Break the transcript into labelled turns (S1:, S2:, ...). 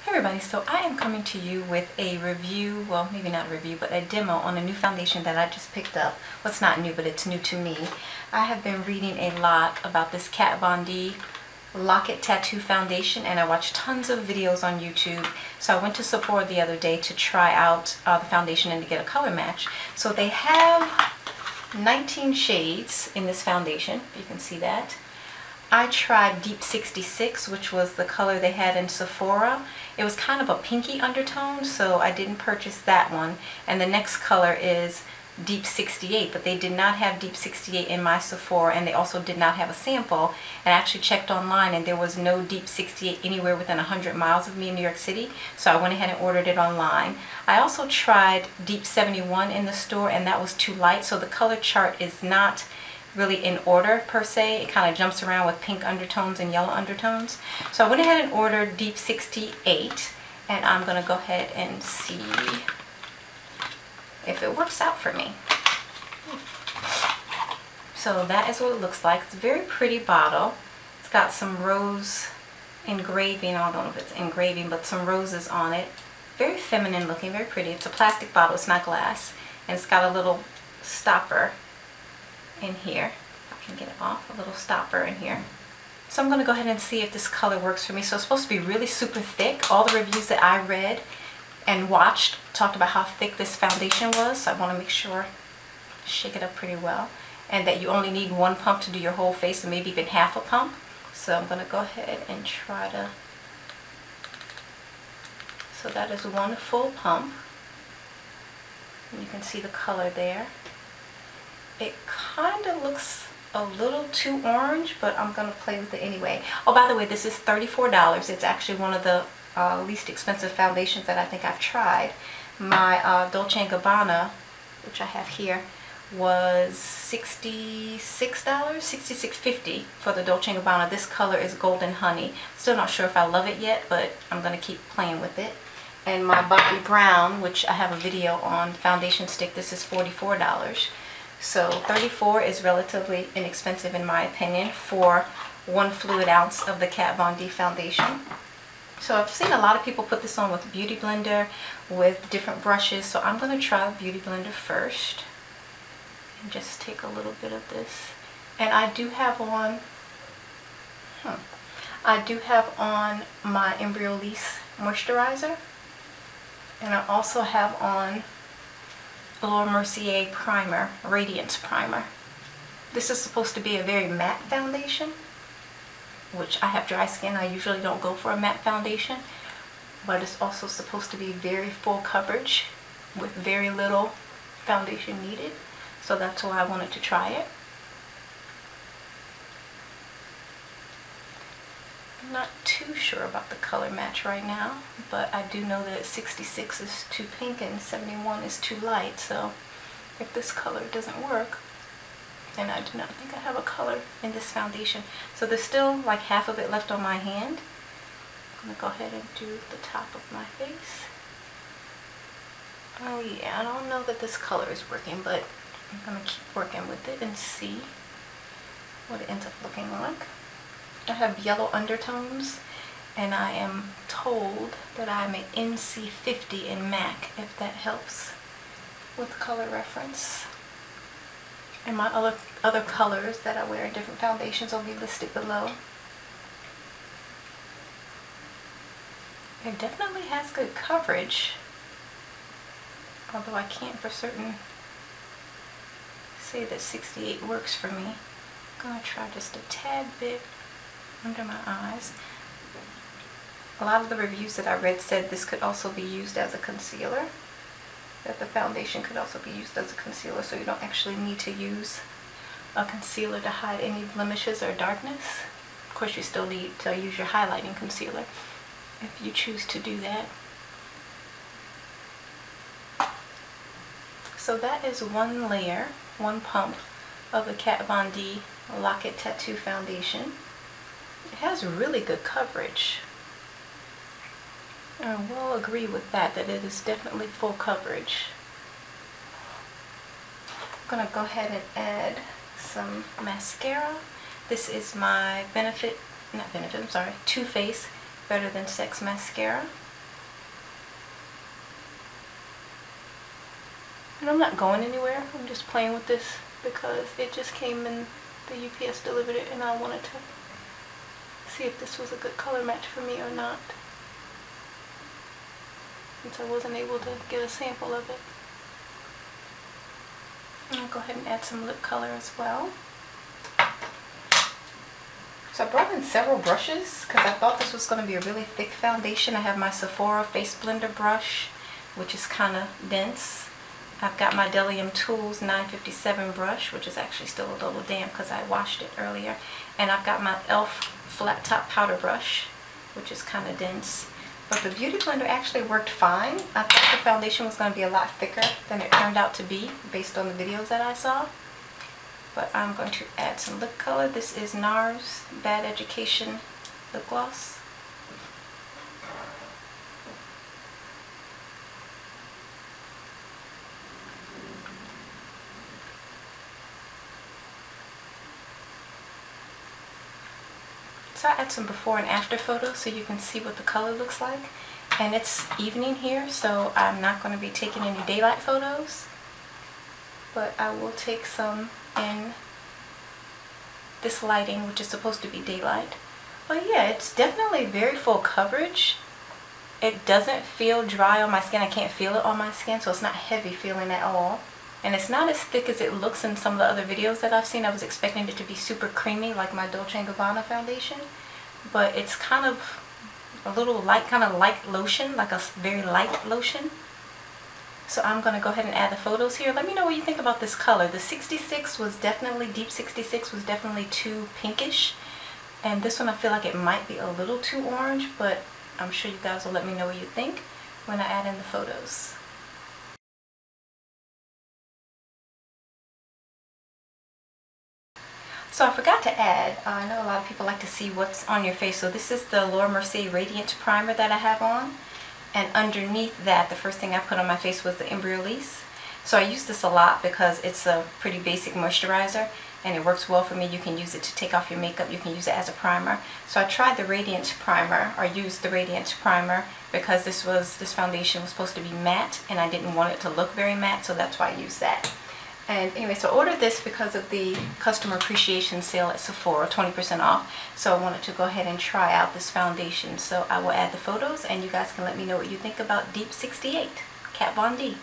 S1: Hey everybody, so I am coming to you with a review, well maybe not a review, but a demo on a new foundation that I just picked up. Well, it's not new, but it's new to me. I have been reading a lot about this Kat Von D Lock-It Tattoo Foundation, and I watched tons of videos on YouTube. So I went to Sephora the other day to try out the foundation and to get a color match. So they have 19 shades in this foundation, you can see that. I tried D68, which was the color they had in Sephora. It was kind of a pinky undertone, so I didn't purchase that one. And the next color is D68, but they did not have D68 in my Sephora, and they also did not have a sample. And I actually checked online, and there was no D68 anywhere within 100 miles of me in New York City, so I went ahead and ordered it online. I also tried D71 in the store, and that was too light, so the color chart is not really in order per se. It kind of jumps around with pink undertones and yellow undertones. So I went ahead and ordered D68, and I'm going to go ahead and see if it works out for me. So that is what it looks like. It's a very pretty bottle. It's got some rose engraving. I don't know if it's engraving, but some roses on it. Very feminine looking, very pretty. It's a plastic bottle, it's not glass. And it's got a little stopper in here. If I can get it off, a little stopper in here. So I'm going to go ahead and see if this color works for me. So it's supposed to be really super thick. All the reviews that I read and watched talked about how thick this foundation was. So I want to make sure, shake it up pretty well. And that you only need one pump to do your whole face, and maybe even half a pump. So I'm going to go ahead and try to, so that is one full pump. And you can see the color there. It kind of looks a little too orange, but I'm going to play with it anyway. Oh, by the way, this is $34. It's actually one of the least expensive foundations that I think I've tried. My Dolce Gabbana, which I have here, was $66, $66.50 for the Dolce Gabbana. This color is Golden Honey. Still not sure if I love it yet, but I'm going to keep playing with it. And my Bobbi Brown, which I have a video on, foundation stick, this is $44. So $34 is relatively inexpensive in my opinion for 1 fluid ounce of the Kat Von D foundation. So I've seen a lot of people put this on with a beauty blender, with different brushes. So I'm going to try the beauty blender first. And just take a little bit of this. And I do have on, my Embryolisse moisturizer. And I also have on a little Mercier primer, radiance primer. This is supposed to be a very matte foundation, which I have dry skin. I usually don't go for a matte foundation, but it's also supposed to be very full coverage with very little foundation needed. So that's why I wanted to try it. I'm not too sure about the color match right now, but I do know that 66 is too pink and 71 is too light. So if this color doesn't work, then I do not think I have a color in this foundation. So there's still like half of it left on my hand. I'm going to go ahead and do the top of my face. Oh yeah, I don't know that this color is working, but I'm going to keep working with it and see what it ends up looking like. I have yellow undertones, and I am told that I'm an NC50 in MAC, if that helps with color reference. And my other colors that I wear in different foundations will be listed below. It definitely has good coverage, although I can't for certain say that 68 works for me. I'm going to try just a tad bit under my eyes. A lot of the reviews that I read said this could also be used as a concealer, that the foundation could also be used as a concealer, so you don't actually need to use a concealer to hide any blemishes or darkness. Of course, you still need to use your highlighting concealer if you choose to do that. So that is one layer, one pump of the Kat Von D Lock-It Tattoo Foundation. It has really good coverage. I will agree with that it is definitely full coverage. I'm going to go ahead and add some mascara. This is my Too Faced Better Than Sex mascara. And I'm not going anywhere. I'm just playing with this because it just came in, the UPS delivered it, and I wanted to see if this was a good color match for me or not, since I wasn't able to get a sample of it. I'll go ahead and add some lip color as well. So I brought in several brushes because I thought this was going to be a really thick foundation. I have my Sephora Face Blender brush, which is kind of dense. I've got my Bdellium Tools 957 brush, which is actually still a little damp because I washed it earlier. And I've got my e.l.f. flat top powder brush, which is kind of dense. But the Beauty Blender actually worked fine. I thought the foundation was going to be a lot thicker than it turned out to be based on the videos that I saw. But I'm going to add some lip color. This is Nars Bad Education lip gloss. So I add some before and after photos so you can see what the color looks like. And it's evening here, so I'm not going to be taking any daylight photos. But I will take some in this lighting, which is supposed to be daylight. But yeah, it's definitely very full coverage. It doesn't feel dry on my skin. I can't feel it on my skin, so it's not heavy feeling at all. And it's not as thick as it looks in some of the other videos that I've seen. I was expecting it to be super creamy like my Dolce Gabbana foundation. But it's kind of a little light, kind of light lotion, like a very light lotion. So I'm going to go ahead and add the photos here. Let me know what you think about this color. The 66 was definitely, Deep 66 was definitely too pinkish. And this one I feel like it might be a little too orange, but I'm sure you guys will let me know what you think when I add in the photos. So I forgot to add, I know a lot of people like to see what's on your face. So this is the Mercier Radiance Primer that I have on. And underneath that, the first thing I put on my face was the Embryolisse. So I use this a lot because it's a pretty basic moisturizer and it works well for me. You can use it to take off your makeup. You can use it as a primer. So I tried the Radiance Primer, or used the Radiance Primer, because this foundation was supposed to be matte and I didn't want it to look very matte, so that's why I used that. And anyway, so I ordered this because of the customer appreciation sale at Sephora, 20% off. So I wanted to go ahead and try out this foundation. So I will add the photos and you guys can let me know what you think about Deep 68, Kat Von D.